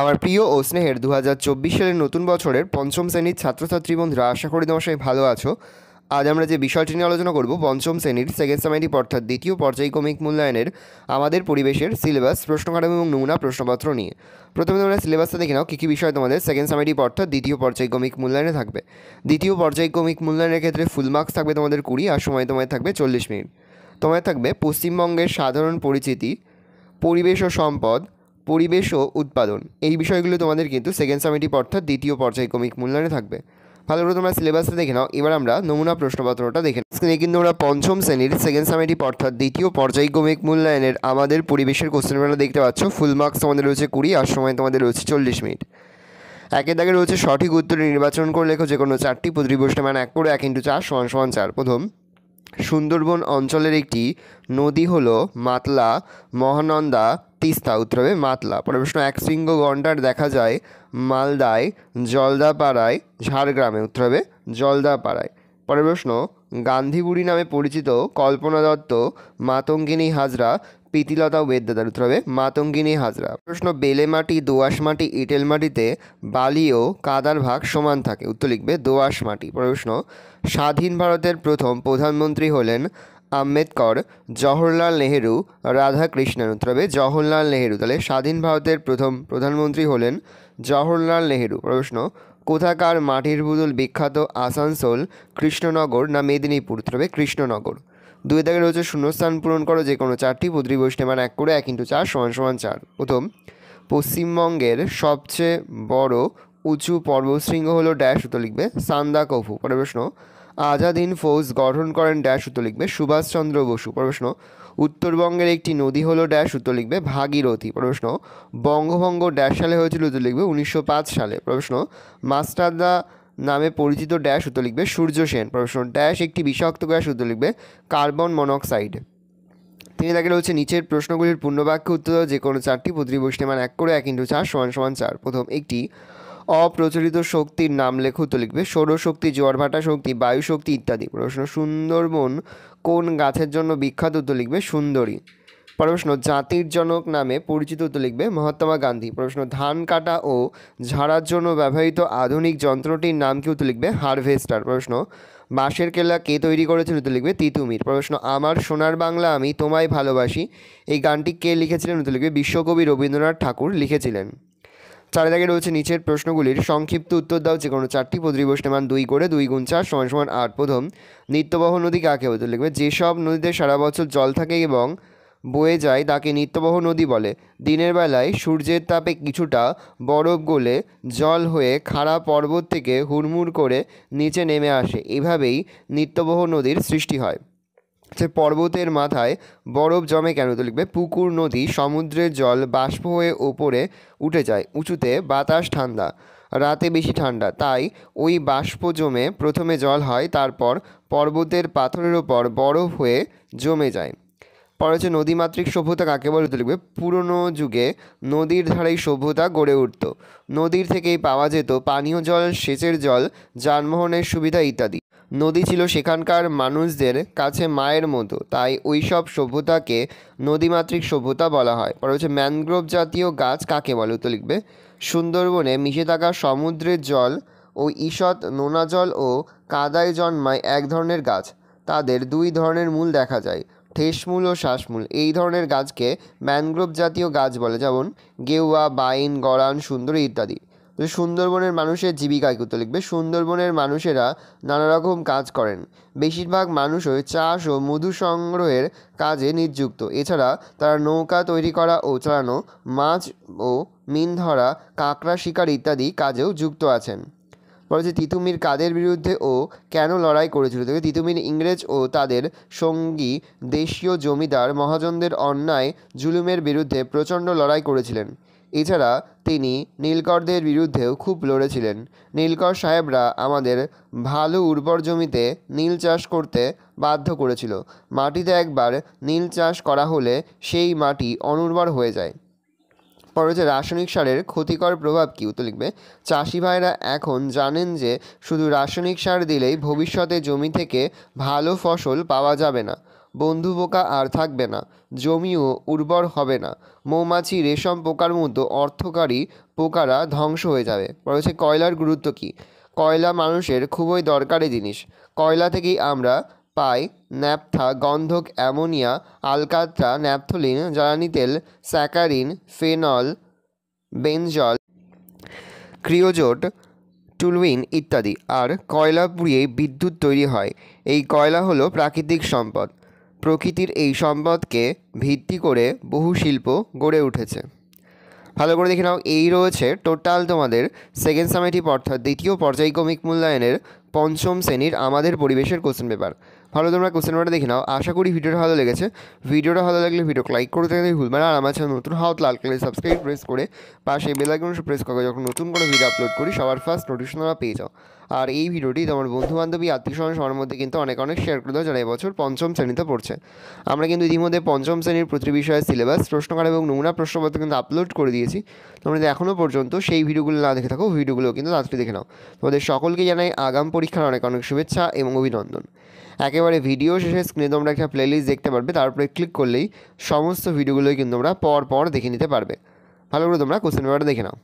আমার প্রিয় ও স্নেহের 2024 সালের নতুন বছরের পঞ্চম শ্রেণীর ছাত্রছাত্রী বন্ধুরা, আশা করি তোমার সবাই ভালো আছো। আজ আমরা যে বিষয়টি নিয়ে আলোচনা করব, পঞ্চম শ্রেণীর সেকেন্ড সামেটিভ অর্থাৎ দ্বিতীয় পর্যায়ক্রমিক মূল্যায়নের আমাদের পরিবেশের সিলেবাস, প্রশ্নকাঠামো এবং নমুনা প্রশ্নপত্র নিয়ে। প্রথমে তোমরা সিলেবাসটা দেখে নাও কী কী বিষয় তোমাদের সেকেন্ড সামেটিভ অর্থাৎ দ্বিতীয় পর্যায়ক্রমিক মূল্যায়নে থাকবে। দ্বিতীয় পর্যায়ক্রমিক মূল্যায়নের ক্ষেত্রে ফুল মার্কস থাকবে তোমাদের 20 আর সময় তোমায় থাকবে 40 মিনিট। তোমায় থাকবে পশ্চিমবঙ্গের সাধারণ পরিচিতি, পরিবেশ ও সম্পদ, পরিবেশ ও উৎপাদন, এই বিষয়গুলো তোমাদের কিন্তু সেকেন্ড সামেটিভ অর্থাৎ দ্বিতীয় পর্যায়ক্রমিক মূল্যায়নে থাকবে। ভালো করে তোমরা সিলেবাসটা দেখে নাও। এবার আমরা নমুনা প্রশ্নপত্রটা দেখে নাও। স্ক্রিনে কিন্তু আমরা পঞ্চম শ্রেণীর সেকেন্ড সামেটিভ অর্থাৎ দ্বিতীয় পর্যায়ক্রমিক মূল্যায়নের আমাদের পরিবেশের কোশ্চেন পেপারটা দেখতে পাচ্ছ। ফুল মার্কস তোমাদের রয়েছে 20 আর সময় তোমাদের রয়েছে 40 মিনিট। একের দাগে রয়েছে সঠিক উত্তরে নির্বাচন করে লেখো যে কোনো চারটি প্রতিপ্রশ্নে, মানে 1 করে 1 × 4 = 4। প্রথম, সুন্দরবন অঞ্চলের একটি নদী হলো মাতলা, মহানন্দা, তিস্তা। উত্তর হবে মাতলা। পরের প্রশ্ন, এক শৃঙ্গ গন্ডার দেখা যায় মালদায়, জলদাপাড়ায়, ঝাড়গ্রামে। উত্তর হবে জলদাপাড়ায়। পরের প্রশ্ন, গান্ধীবুড়ি নামে পরিচিত কল্পনা দত্ত, মাতঙ্গিনী হাজরা, প্রীতিলতা বেদ্যদার। উত্তর হবে মাতঙ্গিনী হাজরা। প্রশ্ন, বেলে মাটি, দোআঁশ মাটি, এঁটেল মাটিতে বালি ও কাদার ভাগ সমান থাকে। উত্তর লিখবে দোআঁশ মাটি। প্রশ্ন, স্বাধীন ভারতের প্রথম প্রধানমন্ত্রী হলেন আম্বেদকর, জওহরলাল নেহেরু, রাধাকৃষ্ণন। উত্তর হবে জওহরলাল নেহেরু। তাহলে স্বাধীন ভারতের প্রথম প্রধানমন্ত্রী হলেন জওহরলাল নেহেরু। প্রশ্ন, কোথাকার মাটির পুতুল বিখ্যাত? আসানসোল, কৃষ্ণনগর না মেদিনীপুর? উত্তর হবে কৃষ্ণনগর। 2 দাগে রয়েছে শূন্যস্থান পূরণ করো যে কোনো চারটি প্রতিপ্রশ্নে, মানে 1 করে 1 × 4 = 4। প্রথম, পশ্চিমবঙ্গের সবচেয়ে বড় উঁচু পর্বতশৃঙ্গ হলো ড্যাশ। উত্তর লিখবে সান্দাকফু। পরের প্রশ্ন, আজাদ হিন্দ ফৌজ গঠন করেন ড্যাশ। উত্তর লিখবে সুভাষচন্দ্র বসু। পরের প্রশ্ন, উত্তরবঙ্গের একটি নদী হলো ড্যাশ। উত্তর লিখবে ভাগীরথী। পরের প্রশ্ন, বঙ্গভঙ্গ ড্যাশ সালে হয়েছিল? উত্তর লিখবে 1905 সালে। প্রশ্ন, মাস্টারদা নামে পরিচিত ড্যাশ। উত্তর লিখবে সূর্য সেন। প্রশ্ন, ড্যাশ একটি বিষাক্ত গ্যাস। উত্তর লিখবে কার্বন মনোক্সাইড। 3 দাগে রয়েছে নিচের প্রশ্নগুলির পূর্ণবাক্যে উত্তর দাও যে কোনো চারটি প্রতিপ্রশ্নে, মানে 1 করে 1 × 4 = 4। প্রথম, একটি অপ্রচলিত শক্তির নাম লেখো। উত্তর লিখবে সৌরশক্তি, জোয়ারভাটা শক্তি, বায়ু শক্তি ইত্যাদি। প্রশ্ন, সুন্দরবন কোন গাছের জন্য বিখ্যাত? উত্তর লিখবে সুন্দরী। প্রশ্ন, জাতির জনক নামে পরিচিত? উত্তর লিখবে মহাত্মা গান্ধী। প্রশ্ন, ধান কাটা ও ঝাড়ার জন্য ব্যবহৃত আধুনিক যন্ত্রটির নাম কি? উত্তর লিখবে হারভেস্টার। প্রশ্ন, বাঁশের কেল্লা কে তৈরি করেছিল? উত্তর লিখবে তিতুমির। প্রশ্ন, আমার সোনার বাংলা আমি তোমায় ভালোবাসি, এই গানটি কে লিখেছিলেন? উত্তর লিখবে বিশ্বকবি রবীন্দ্রনাথ ঠাকুর লিখেছিলেন। 4 দাগে রয়েছে নিচের প্রশ্নগুলির সংক্ষিপ্ত উত্তর দাও যে কোনো চারটি প্রতিপ্রশ্নে, মান 2 করে 2 × 4 = 8। প্রথম, নিত্যবহ নদী কাকে? উত্তর লিখবে যেসব নদীতে সারা বছর জল থাকে এবং বয়ে যায় তাকে নিত্যবহ নদী বলে। দিনের বেলায় সূর্যের তাপে কিছুটা বরফ গলে জল হয়ে খাড়া পর্বত থেকে হুড়মুড় করে নিচে নেমে আসে, এভাবেই নিত্যবহ নদীর সৃষ্টি হয়। পর্বতের মাথায় বরফ জমে কেন? তো লিখবে পুকুর, নদী, সমুদ্রের জল বাষ্প হয়ে ওপরে উঠে যায়, উঁচুতে বাতাস ঠান্ডা, রাতে বেশি ঠান্ডা, তাই ওই বাষ্প জমে প্রথমে জল হয়, তারপর পর্বতের পাথরের ওপর বরফ হয়ে জমে যায়। পরে হচ্ছে নদীমাতৃক সভ্যতা কাকে বলে? তো লিখবে পুরনো যুগে নদীর ধারেই সভ্যতা গড়ে উঠত, নদীর থেকেই পাওয়া যেত পানীয় জল, সেচের জল, যানবাহনের সুবিধা ইত্যাদি। নদী ছিল সেখানকার মানুষদের কাছে মায়ের মতো, তাই ওই সব সভ্যতাকে নদীমাতৃক সভ্যতা বলা হয়। পরে হচ্ছে ম্যানগ্রোভ জাতীয় গাছ কাকে বলে? তো লিখবে সুন্দরবনে মিশে থাকা সমুদ্রের জল ও ঈষৎ নোনা জল ও কাদায় জন্মায় এক ধরনের গাছ, তাদের 2 ধরনের মূল দেখা যায়, ঠেসমূল ও শ্বাসমূল। এই ধরনের গাছকে ম্যানগ্রোভ জাতীয় গাছ বলে, যেমন গেওয়া, বাইন, গড়ান, সুন্দরী ইত্যাদি। তো সুন্দরবনের মানুষের জীবিকা কি? উত্তর লিখবে সুন্দরবনের মানুষেরা নানা রকম কাজ করেন, বেশিরভাগ মানুষই চাষ ও মধু সংগ্রহের কাজে নিযুক্ত। এছাড়া তারা নৌকা তৈরি করা ও চালানো, মাছ ও মিন ধরা, কাঁকড়া শিকার ইত্যাদি কাজেও যুক্ত আছেন। পরে যে তিতুমির কাদের বিরুদ্ধে ও কেন লড়াই করেছিল? তিতুমির ইংরেজ ও তাদের সঙ্গী দেশীয় জমিদার মহাজনদের অন্যায় জুলুমের বিরুদ্ধে প্রচণ্ড লড়াই করেছিলেন। এছাড়া তিনি নীলকরদের বিরুদ্ধেও খুব লড়েছিলেন। নীলকর সাহেবরা আমাদের ভালো উর্বর জমিতে নীল চাষ করতে বাধ্য করেছিল। মাটিতে একবার নীল চাষ করা হলে সেই মাটি অনুর্বর হয়ে যায়। পরে হচ্ছে রাসায়নিক সারের ক্ষতিকর প্রভাব কী? উত্তর লিখবে চাষি ভাইরা এখন জানেন যে শুধু রাসায়নিক সার দিলেই ভবিষ্যতে জমি থেকে ভালো ফসল পাওয়া যাবে না, বন্ধু পোকা আর থাকবে না, জমিও উর্বর হবে না, মৌমাছি রেশম পোকার মতো অর্থকারী পোকারা ধ্বংস হয়ে যাবে। পরে হচ্ছে কয়লার গুরুত্ব কী। কয়লা মানুষের খুবই দরকারি জিনিস। কয়লা থেকেই আমরা পাই ন্যাপথা, গন্ধক, অ্যামোনিয়া, আলকাত্রা, ন্যাপথলিন, জ্বালানি তেল, স্যাকারিন, ফেনল, বেনজল, ক্রিওজোট, টুলুইন ইত্যাদি। আর কয়লা পুড়িয়েই বিদ্যুৎ তৈরি হয়। এই কয়লা হলো প্রাকৃতিক সম্পদ। প্রকৃতির এই সম্পদকে ভিত্তি করে বহু শিল্প গড়ে উঠেছে। ভালো করে দেখে নাও, এই রয়েছে টোটাল তোমাদের সেকেন্ড সামেটিভ অর্থাৎ দ্বিতীয় পর্যায়ক্রমিক মূল্যায়নের পঞ্চম শ্রেণীর আমাদের পরিবেশের কোশ্চেন পেপার। ভালো তোমরা কোশ্চেন পেপারটা দেখে নাও। আশা করি ভিডিওটা ভালো লেগেছে। ভিডিওটা ভালো লাগলে ভিডিওকে লাইক করতে ভুলবে না। আর আমার চ্যানেল নতুন হাত লাল কালার সাবস্ক্রাইব প্রেস করে পাশে বেল আইকন প্রেস করে যখন নতুন কোনো ভিডিও আপলোড করি সবার ফার্স্ট নোটিফিকেশন তোমরা পেয়ে যাও। আর এই ভিডিওটি তোমার বন্ধু বান্ধবী আত্মীয় স্বজন সবার মধ্যে কিন্তু অনেক শেয়ার করে দাও যারা এবছর পঞ্চম শ্রেণীতে পড়ছে। আমরা কিন্তু ইতিমধ্যে পঞ্চম শ্রেণীর প্রতিটি বিষয়ের সিলেবাস, প্রশ্নকার এবং নমুনা প্রশ্নপত্র কিন্তু আপলোড করে দিয়েছি। তোমরা যদি এখনও পর্যন্ত সেই ভিডিওগুলো না দেখে থাকো, ভিডিওগুলো কিন্তু তাড়াতাড়ি দেখে নাও। তোমাদের সকলকে জানাই আগাম পরীক্ষার অনেক শুভেচ্ছা এবং অভিনন্দন। একেবারে ভিডিও শেষে স্ক্রিনে তোমরা একটা প্লেলিস্ট দেখতে পারবে, তারপরে ক্লিক করলেই সমস্ত ভিডিওগুলোই কিন্তু তোমরা পর পর দেখে নিতে পারবে। ভালো করে তোমরা কোশ্চেন পেপারটা দেখে নাও।